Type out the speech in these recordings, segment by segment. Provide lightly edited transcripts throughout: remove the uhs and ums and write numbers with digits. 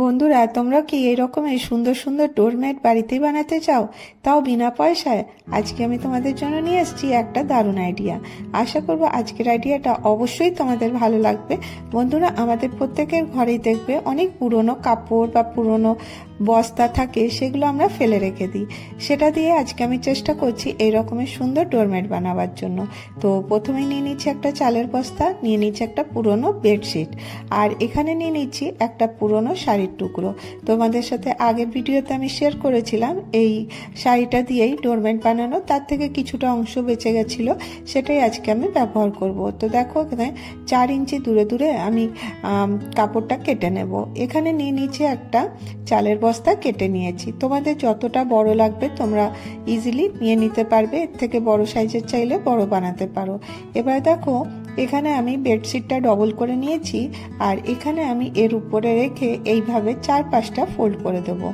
বন্ধুরা, তোমরা কি এই সুন্দর সুন্দর ডোরম্যাট বাড়িতেই বানাতে চাও, তাও বিনা পয়সায়? আজকে আমি তোমাদের জন্য নিয়ে এসেছি একটা দারুণ আইডিয়া। আশা করব আজকের আইডিয়াটা অবশ্যই তোমাদের ভালো লাগবে। বন্ধুরা, আমাদের প্রত্যেকের ঘরেই দেখবে অনেক পুরনো কাপড় বা পুরনো বস্তা থাকে, সেগুলো আমরা ফেলে রেখে দিই। সেটা দিয়ে আজকে আমি চেষ্টা করছি এই রকমের সুন্দর ডোরম্যাট বানাবার জন্য। তো প্রথমেই নিয়ে নিচ্ছি একটা চালের বস্তা, নিয়ে নিচ্ছি একটা পুরনো বেডশিট, আর এখানে নিয়ে নিচ্ছি একটা পুরনো শাড়ির টুকরো। তোমাদের সাথে আগের ভিডিওতে আমি শেয়ার করেছিলাম এই শাড়িটা দিয়েই ডোরম্যাট বানানো, তার থেকে কিছুটা অংশ বেঁচে গেছিলো, সেটাই আজকে আমি ব্যবহার করব। তো দেখো এখানে 4 ইঞ্চি দূরে দূরে আমি কাপড়টা কেটে নেব। এখানে নিয়ে নিচ্ছি একটা চালের বস্তা, কেটে নিয়েছি। তোমাদের যতটা বড় লাগবে তোমরা ইজিলি নিয়ে নিতে পারবে, এর থেকে বড় সাইজের চাইলে বড় বানাতে পারো। এবার দেখো এখানে আমি বেডশিটটা ডবল করে নিয়েছি, আর এখানে আমি এর উপরে রেখে এইভাবে 4-5টা ফোল্ড করে দেবো।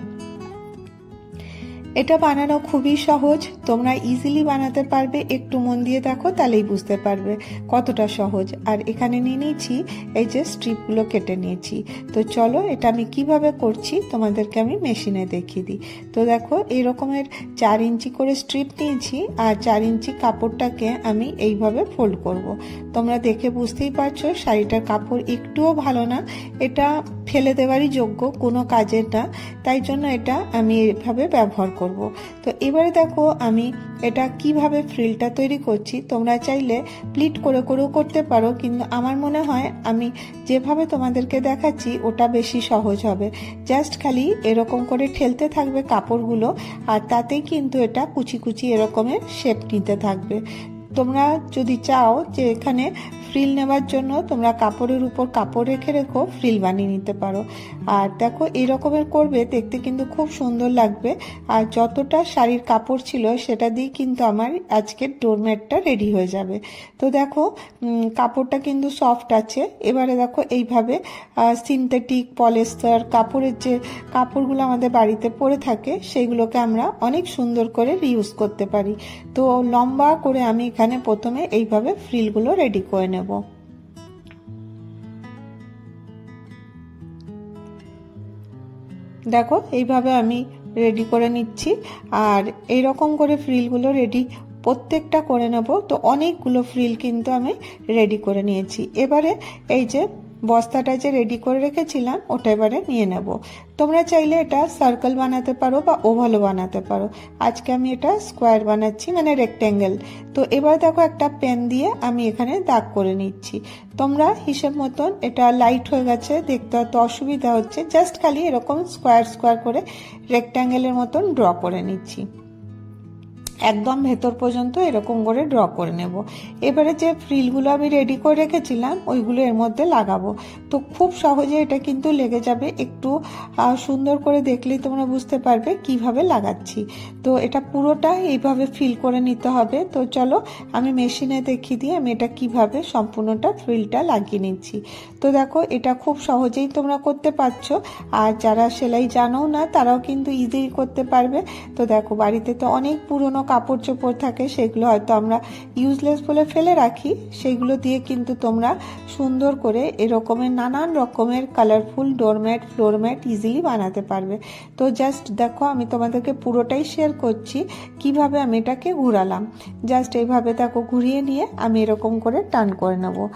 এটা বানানো খুবই সহজ, তোমরা ইজিলি বানাতে পারবে। একটু মন দিয়ে দেখো তাহলেই বুঝতে পারবে কতটা সহজ। আর এখানে নিয়ে নিয়েছি এই যে স্ট্রিপগুলো কেটে নিয়েছি। তো চলো এটা আমি কিভাবে করছি তোমাদেরকে আমি মেশিনে দেখিয়ে দিই। তো দেখো এই রকমের 4 ইঞ্চি করে স্ট্রিপ নিয়েছি, আর 4 ইঞ্চি কাপড়টাকে আমি এইভাবে ফোল্ড করব। তোমরা দেখে বুঝতেই পারছো শাড়িটার কাপড় একটুও ভালো না, এটা ফেলে দেওয়ারই যোগ্য, কোনো কাজের না, তাই জন্য এটা আমি এইভাবে ব্যবহার করব। তো এবারে দেখো আমি এটা কিভাবে ফ্রিলটা তৈরি করছি। তোমরা চাইলে প্লিট করে করেও করতে পারো, কিন্তু আমার মনে হয় আমি যেভাবে তোমাদেরকে দেখাচ্ছি ওটা বেশি সহজ হবে। জাস্ট খালি এরকম করে ঠেলতে থাকবে কাপড়গুলো, আর তাতেই কিন্তু এটা কুচি কুচি এরকমের শেপ নিতে থাকবে। তোমরা যদি চাও যে এখানে ফ্রিল নেওয়ার জন্য তোমরা কাপড়ের উপর কাপড় রেখে রেখো ফ্রিল বানিয়ে নিতে পারো। আর দেখো এই রকমের করবে, দেখতে কিন্তু খুব সুন্দর লাগবে। আর যতটা শাড়ির কাপড় ছিল সেটা দিয়ে কিন্তু আমার আজকের ডোরম্যাটটা রেডি হয়ে যাবে। তো দেখো কাপড়টা কিন্তু সফট আছে। এবারে দেখো এইভাবে সিনথেটিক পলিস্টার কাপড়ের যে কাপড়গুলো আমাদের বাড়িতে পরে থাকে সেইগুলোকে আমরা অনেক সুন্দর করে রিউজ করতে পারি। তো লম্বা করে আমি এখানে প্রথমে এইভাবে ফ্রিলগুলো রেডি করে নেব। দেখো এইভাবে আমি রেডি করে নিচ্ছি, আর এই রকম করে ফ্রিলগুলো রেডি প্রত্যেকটা করে নেব। তো অনেকগুলো ফ্রিল কিন্তু আমি রেডি করে নিয়েছি। এবারে এই যে বস্তাটা যে রেডি করে রেখেছিলাম ওটা এবারে নিয়ে নেব। তোমরা চাইলে এটা সার্কেল বানাতে পারো বা ওভালও বানাতে পারো। আজকে আমি এটা স্কোয়ার বানাচ্ছি, মানে রেক্ট্যাঙ্গেল। তো এবার দেখো একটা পেন দিয়ে আমি এখানে দাগ করে নিচ্ছি। তোমরা হিসেব মতন, এটা লাইট হয়ে গেছে দেখতে হয়তো অসুবিধা হচ্ছে, জাস্ট খালি এরকম স্কোয়ার স্কোয়ার করে রেক্ট্যাঙ্গেলের মতন ড্র করে নিচ্ছি। একদম ভেতর পর্যন্ত এরকম করে ড্র করে নেব। এবারে যে ফ্রিলগুলো আমি রেডি করে রেখেছিলাম ওইগুলো এর মধ্যে লাগাবো। তো খুব সহজে এটা কিন্তু লেগে যাবে, একটু সুন্দর করে দেখলেই তোমরা বুঝতে পারবে কিভাবে লাগাচ্ছি। তো এটা পুরোটা এইভাবে ফিল করে নিতে হবে। তো চলো আমি মেশিনে দেখিয়ে দিই আমি এটা কিভাবে সম্পূর্ণটা ফ্রিলটা লাগিয়ে নিচ্ছি। তো দেখো এটা খুব সহজেই তোমরা করতে পারছো, আর যারা সেলাই জানো না তারাও কিন্তু ইজিলি করতে পারবে। তো দেখো বাড়িতে তো অনেক পুরনো কাপড় চোপড় থাকে, সেগুলো হয়তো আমরা ইউজলেস বলে ফেলে রাখি, সেগুলো দিয়ে কিন্তু তোমরা সুন্দর করে এরকমের নানান রকমের কালারফুল ডোরম্যাট ফ্লোরম্যাট ইজিলি বানাতে পারবে। তো জাস্ট দেখো আমি তোমাদেরকে পুরোটাই শেয়ার করছি কিভাবে আমি এটাকে ঘুরালাম। জাস্ট এইভাবে দেখো ঘুরিয়ে নিয়ে আমি এরকম করে টান করে নেবো।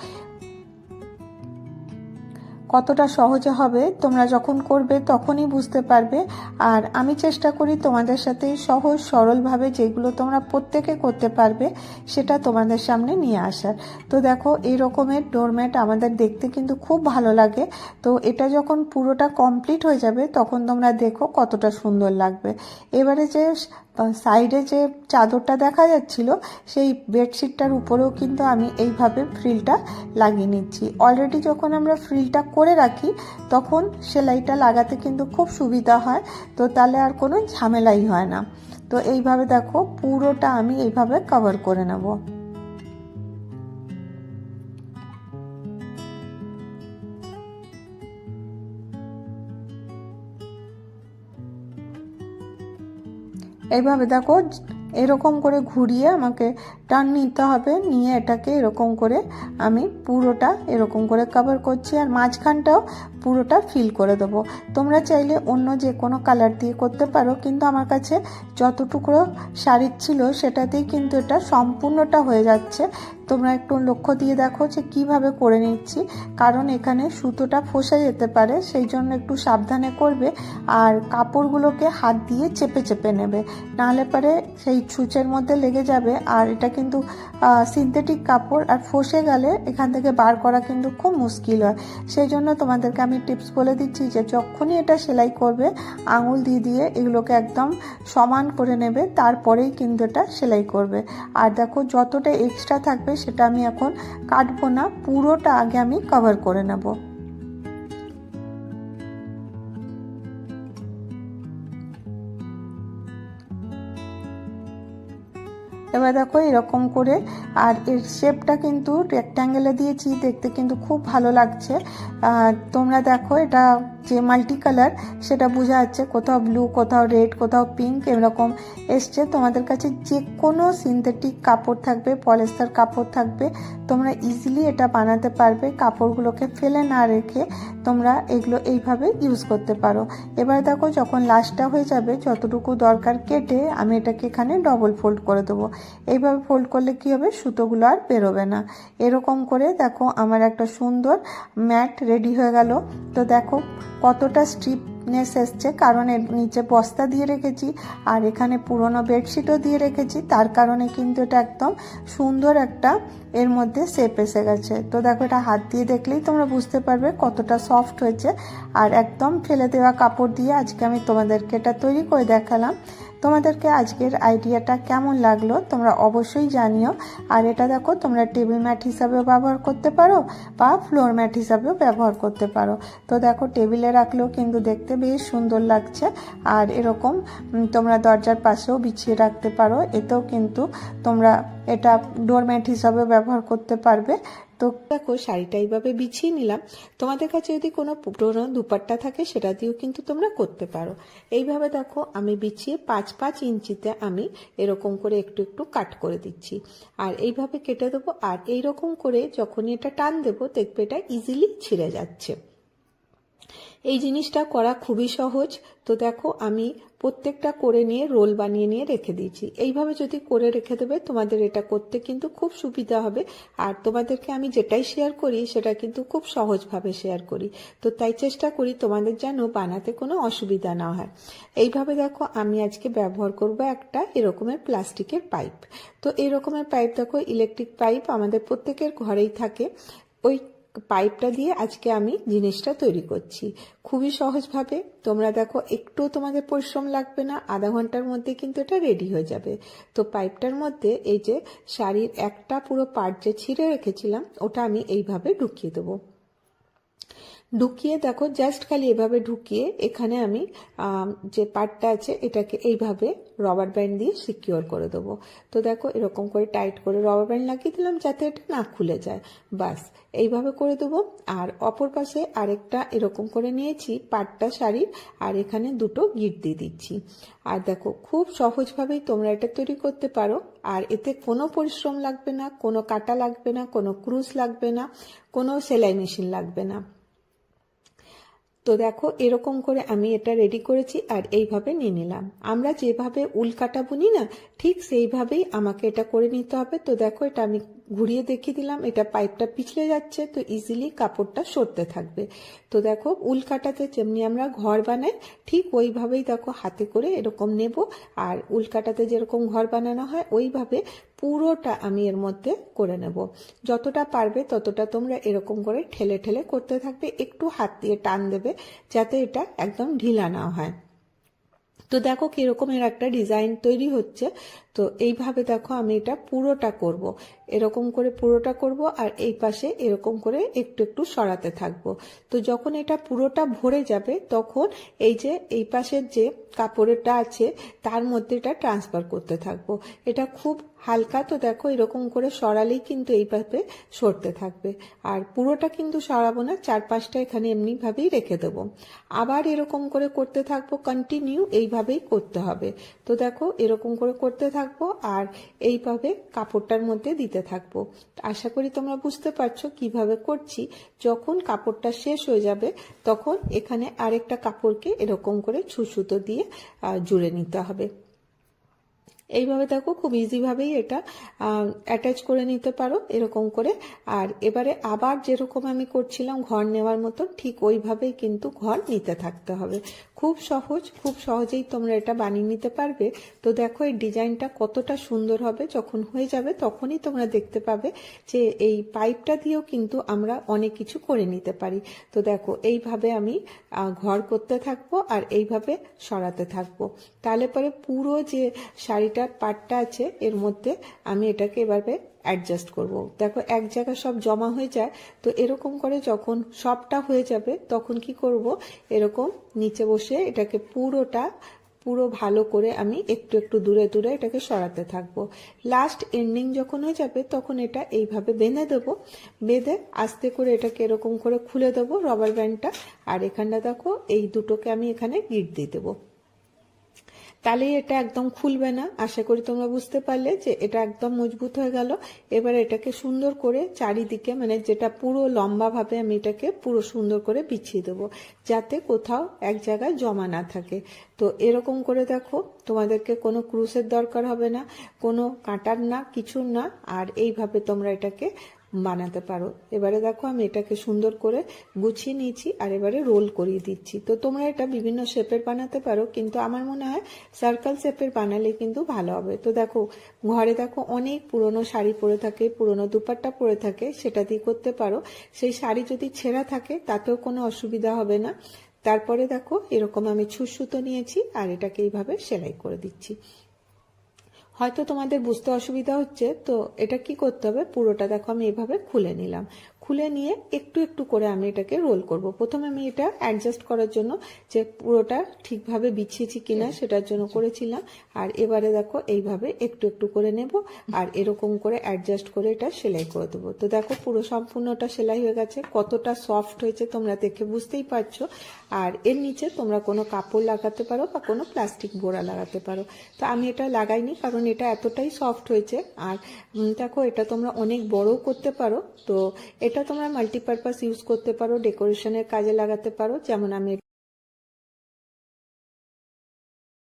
কতটা সহজে হবে তোমরা যখন করবে তখনই বুঝতে পারবে। আর আমি চেষ্টা করি তোমাদের সাথে সহজ সরলভাবে যেগুলো তোমরা প্রত্যেকে করতে পারবে সেটা তোমাদের সামনে নিয়ে আসার। তো দেখো এই রকমের ডোরম্যাট আমাদের দেখতে কিন্তু খুব ভালো লাগে। তো এটা যখন পুরোটা কমপ্লিট হয়ে যাবে তখন তোমরা দেখো কতটা সুন্দর লাগবে। এবারে যে সাইডে যে চাদরটা দেখা যাচ্ছিল সেই বেডশিটটার উপরেও কিন্তু আমি এইভাবে ফ্রিলটা লাগিয়ে নিচ্ছি। অলরেডি যখন আমরা ফ্রিলটা করে রাখি তখন সেলাইটা লাগাতে কিন্তু খুব সুবিধা হয়, তো তাহলে আর কোনো ঝামেলাই হয় না। তো এইভাবে দেখো পুরোটা আমি এইভাবে কভার করে নেব। এইভাবে দেখো এরকম করে ঘুরিয়ে আমাকে টান নিতে হবে, নিয়ে এটাকে এরকম করে আমি পুরোটা এরকম করে কভার করছি, আর মাঝখানটাও পুরোটা ফিল করে দেবো। তোমরা চাইলে অন্য যে কোনো কালার দিয়ে করতে পারো, কিন্তু আমার কাছে যতটুকু শাড়ির ছিল সেটাতেই কিন্তু এটা সম্পূর্ণটা হয়ে যাচ্ছে। তোমরা একটু লক্ষ্য দিয়ে দেখো যে কিভাবে করে নিচ্ছি, কারণ এখানে সুতোটা ফসে যেতে পারে, সেই জন্য একটু সাবধানে করবে। আর কাপড়গুলোকে হাত দিয়ে চেপে চেপে নেবে, নাহলে পরে সেই ছুঁচের মধ্যে লেগে যাবে। আর এটা কিন্তু সিনথেটিক কাপড়, আর ফসে গেলে এখান থেকে বার করা কিন্তু খুব মুশকিল হয়। সেই জন্য তোমাদেরকে আমি টিপস বলে দিচ্ছি যে যখনই এটা সেলাই করবে আঙুল দিয়ে দিয়ে এগুলোকে একদম সমান করে নেবে, তারপরেই কিন্তু এটা সেলাই করবে। আর দেখো যতটা এক্সট্রা থাকবে সেটা আমি এখন কাটবো না, পুরোটা আগে আমি কভার করে নেব। এবার দেখো এরকম করে, আর এর শেপটা কিন্তু রেক্ট্যাঙ্গেলে দিয়েছি, দেখতে কিন্তু খুব ভালো লাগছে। তোমরা দেখো এটা যে মাল্টি কালার সেটা বোঝা যাচ্ছে, কোথাও ব্লু, কোথাও রেড, কোথাও পিঙ্ক এরকম এসছে। তোমাদের কাছে যে কোনো সিনথেটিক কাপড় থাকবে, পলিস্টার কাপড় থাকবে, তোমরা ইজিলি এটা বানাতে পারবে। কাপড়গুলোকে ফেলে না রেখে তোমরা এগুলো এইভাবে ইউজ করতে পারো। এবার দেখো যখন লাস্টটা হয়ে যাবে, যতটুকু দরকার কেটে আমি এটাকে এখানে ডবল ফোল্ড করে দেবো। এইভাবে ফোল্ড করলে কি হবে, সুতোগুলো আর বেরোবে না। এরকম করে দেখো আমার একটা সুন্দর ম্যাট রেডি হয়ে গেল। তো দেখো কতটা স্ট্রিপনেস এসছে, কারণ এর নিচে বস্তা দিয়ে রেখেছি আর এখানে পুরনো বেডশিটও দিয়ে রেখেছি, তার কারণে কিন্তু এটা একদম সুন্দর একটা এর মধ্যে শেপ এসে গেছে। তো দেখো এটা হাত দিয়ে দেখলেই তোমরা বুঝতে পারবে কতটা সফট হয়েছে। আর একদম ফেলে দেওয়া কাপড় দিয়ে আজকে আমি তোমাদেরকে এটা তৈরি করে দেখালাম। তোমাদেরকে আজকের আইডিয়াটা কেমন লাগলো তোমরা অবশ্যই জানিও। আর এটা দেখো তোমরা টেবিল ম্যাট হিসাবেও ব্যবহার করতে পারো বা ফ্লোর ম্যাট হিসাবেও ব্যবহার করতে পারো। তো দেখো টেবিলে রাখলেও কিন্তু দেখতে বেশ সুন্দর লাগছে। আর এরকম তোমরা দরজার পাশেও বিছিয়ে রাখতে পারো, এতেও কিন্তু তোমরা এটা ডোরম্যাট হিসাবে ব্যবহার করতে পারবে। তো দেখো শাড়িটা এইভাবে বিছিয়ে নিলাম। তোমাদের কাছে যদি কোনো পুরনো দুপাট্টা থাকে সেটা দিয়েও কিন্তু তোমরা করতে পারো। এইভাবে দেখো আমি বিছিয়ে 5-5 ইঞ্চিতে আমি এরকম করে একটু একটু কাট করে দিচ্ছি, আর এইভাবে কেটে দেবো। আর এইরকম করে যখনই এটা টান দেবো দেখবে এটা ইজিলি ছিঁড়ে যাচ্ছে। এই জিনিসটা করা খুবই সহজ। তো দেখো আমি প্রত্যেকটা করে নিয়ে রোল বানিয়ে নিয়ে রেখে দিয়েছি। এইভাবে যদি করে রেখে দেবে তোমাদের এটা করতে কিন্তু খুব সুবিধা হবে। আর তোমাদেরকে আমি যেটাই শেয়ার করি সেটা কিন্তু খুব সহজভাবে শেয়ার করি, তো তাই চেষ্টা করি তোমাদের যেন বানাতে কোনো অসুবিধা না হয়। এইভাবে দেখো আমি আজকে ব্যবহার করব একটা এরকমের প্লাস্টিকের পাইপ। তো এরকমের পাইপ দেখো ইলেকট্রিক পাইপ আমাদের প্রত্যেকের ঘরেই থাকে। ওই পাইপটা দিয়ে আজকে আমি জিনিসটা তৈরি করছি খুবই সহজভাবে। তোমরা দেখো একটু তোমাদের পরিশ্রম লাগবে না, আধা ঘন্টার মধ্যে কিন্তু এটা রেডি হয়ে যাবে। তো পাইপটার মধ্যে এই যে শাড়ির একটা পুরো পার্ট যে ছিঁড়ে রেখেছিলাম ওটা আমি এইভাবে ঢুকিয়ে দেবো। ঢুকিয়ে দেখো জাস্ট খালি এভাবে ঢুকিয়ে এখানে আমি যে পার্টটা আছে এটাকে এইভাবে রবার ব্যান্ড দিয়ে সিকিওর করে দেবো। তো দেখো এরকম করে টাইট করে রবার ব্যান্ড লাগিয়ে দিলাম যাতে এটা না খুলে যায়, বাস এইভাবে করে দেবো। আর অপর পাশে আরেকটা এরকম করে নিয়েছি পাটটা শাড়ির, আর এখানে দুটো গিট দিয়ে দিচ্ছি। আর দেখো খুব সহজভাবেই তোমরা এটা তৈরি করতে পারো। আর এতে কোনো পরিশ্রম লাগবে না, কোনো কাটা লাগবে না, কোনো ক্রুশ লাগবে না, কোনো সেলাই মেশিন লাগবে না। তো দেখো এরকম করে আমি এটা রেডি করেছি আর এইভাবে নিয়ে নিলাম। আমরা যেভাবে উল কাটা বুনি না ঠিক সেইভাবেই আমাকে এটা করে নিতে হবে। তো দেখো এটা আমি ঘুরিয়ে দেখিয়ে দিলাম, এটা পাইপটা পিছলে যাচ্ছে তো ইজিলি কাপড়টা সরতে থাকবে। তো দেখো উল কাটাতে যেমনি আমরা ঘর বানাই ঠিক ওইভাবেই দেখো হাতে করে এরকম নেব, আর উল কাটাতে যেরকম ঘর বানানো হয় ওইভাবে পুরোটা আমি এর মধ্যে করে নেব। যতটা পারবে ততটা তোমরা এরকম করে ঠেলে ঠেলে করতে থাকবে, একটু হাত দিয়ে টান দেবে যাতে এটা একদম ঢিলা না হয়। তো দেখো কিরকমের একটা ডিজাইন তৈরি হচ্ছে। তো এইভাবে দেখো আমি এটা পুরোটা করব, এরকম করে পুরোটা করব, আর এই পাশে এরকম করে একটু একটু সরাতে থাকবো। তো যখন এটা পুরোটা ভরে যাবে তখন এই যে এই পাশের যে কাপড়টা আছে তার মধ্যে এটা ট্রান্সফার করতে থাকবো। এটা খুব হালকা, তো দেখো এরকম করে সরালেই কিন্তু এইভাবে সরতে থাকবে। আর পুরোটা কিন্তু সরাবো না, 4-5টা এখানে এমনিভাবেই রেখে দেবো। আবার এরকম করে করতে থাকবো, কন্টিনিউ এইভাবেই করতে হবে। তো দেখো এরকম করে করতে থাকবো আর এইভাবে কাপড়টার মধ্যে দিতে থাকবো। আশা করি তোমরা বুঝতে পারছো কিভাবে করছি। যখন কাপড়টা শেষ হয়ে যাবে তখন এখানে আরেকটা কাপড়কে এরকম করে সুতো দিয়ে জুড়ে নিতে হবে। এইভাবে দেখো খুব ইজিভাবেই এটা অ্যাটাচ করে নিতে পারো এরকম করে। আর এবারে আবার যেরকম আমি করছিলাম ঘর নেওয়ার মতো, ঠিক ওইভাবেই কিন্তু ঘর নিতে থাকতে হবে। খুব সহজ, খুব সহজেই তোমরা এটা বানিয়ে নিতে পারবে। তো দেখো এই ডিজাইনটা কতটা সুন্দর হবে, যখন হয়ে যাবে তখনই তোমরা দেখতে পাবে যে এই পাইপটা দিয়েও কিন্তু আমরা অনেক কিছু করে নিতে পারি। তো দেখো এইভাবে আমি ঘর করতে থাকবো আর এইভাবে সরাতে থাকবো। তাহলে পরে পুরো যে শাড়িটার পাটটা আছে এর মধ্যে আমি এটাকে এভাবে অ্যাডজাস্ট করব। দেখো এক জায়গায় সব জমা হয়ে যায়, তো এরকম করে যখন সবটা হয়ে যাবে তখন কি করব, এরকম নিচে বসে এটাকে পুরো ভালো করে আমি একটু একটু দূরে দূরে এটাকে সরাতে থাকবো। লাস্ট এন্ডিং যখন হয়ে যাবে তখন এটা এইভাবে বেঁধে দেবো। বেঁধে আস্তে করে এটাকে এরকম করে খুলে দেবো রবার ব্যান্ডটা। আর এখানটা দেখো এই দুটোকে আমি এখানে গিট দিয়ে দেবো, তাহলে এটা একদম খুলবে না। আশা করি তোমরা বুঝতে পারলে যে এটা একদম মজবুত হয়ে গেল। এবার এটাকে সুন্দর করে চারিদিকে, মানে যেটা পুরো লম্বা ভাবে আমি এটাকে পুরো সুন্দর করে বিছিয়ে দেবো, যাতে কোথাও এক জায়গায় জমা না থাকে। তো এরকম করে দেখো, তোমাদেরকে কোনো ক্রুশের দরকার হবে না, কোনো কাঁটার না, কিছুর না। আর এইভাবে তোমরা এটাকে বানাতে পারো। এবারে দেখো আমি এটাকে সুন্দর করে গুছিয়ে নিয়েছি আর এবারে রোল করিয়ে দিচ্ছি। তো তোমরা এটা বিভিন্ন শেপের বানাতে পারো, কিন্তু আমার মনে হয় সার্কেল শেপের বানালে কিন্তু ভালো হবে। তো দেখো ঘরে দেখো অনেক পুরনো শাড়ি পরে থাকে, পুরনো দুপাট্টা পরে থাকে, সেটা দিয়ে করতে পারো। সেই শাড়ি যদি ছেঁড়া থাকে তাতেও কোনো অসুবিধা হবে না। তারপরে দেখো এরকম আমি সুতো নিয়েছি আর এটাকে এইভাবে সেলাই করে দিচ্ছি। হয়তো তোমাদের বুঝতে অসুবিধা হচ্ছে, তো এটা কি করতে হবে, পুরোটা দেখো আমি এভাবে খুলে নিলাম। খুলে নিয়ে একটু একটু করে আমি এটাকে রোল করব। প্রথমে আমি এটা অ্যাডজাস্ট করার জন্য যে পুরোটা ঠিকভাবে বিছিয়েছি কিনা সেটার জন্য করেছিলাম। আর এবারে দেখো এইভাবে একটু একটু করে নেব আর এরকম করে অ্যাডজাস্ট করে এটা সেলাই করে দেবো। তো দেখো পুরো সম্পূর্ণটা সেলাই হয়ে গেছে, কতটা সফট হয়েছে তোমরা দেখে বুঝতেই পারছো। আর এর নিচে তোমরা কোনো কাপড় লাগাতে পারো বা কোনো প্লাস্টিক বোড়া লাগাতে পারো। তো আমি এটা লাগাইনি কারণ এটা এতটাই সফট হয়েছে। আর দেখো এটা তোমরা অনেক বড়ও করতে পারো। তো এটা তোমরা মাল্টিপারপাস ইউজ করতে পারো, ডেকোরেশনের কাজে লাগাতে পারো। যেমন আমি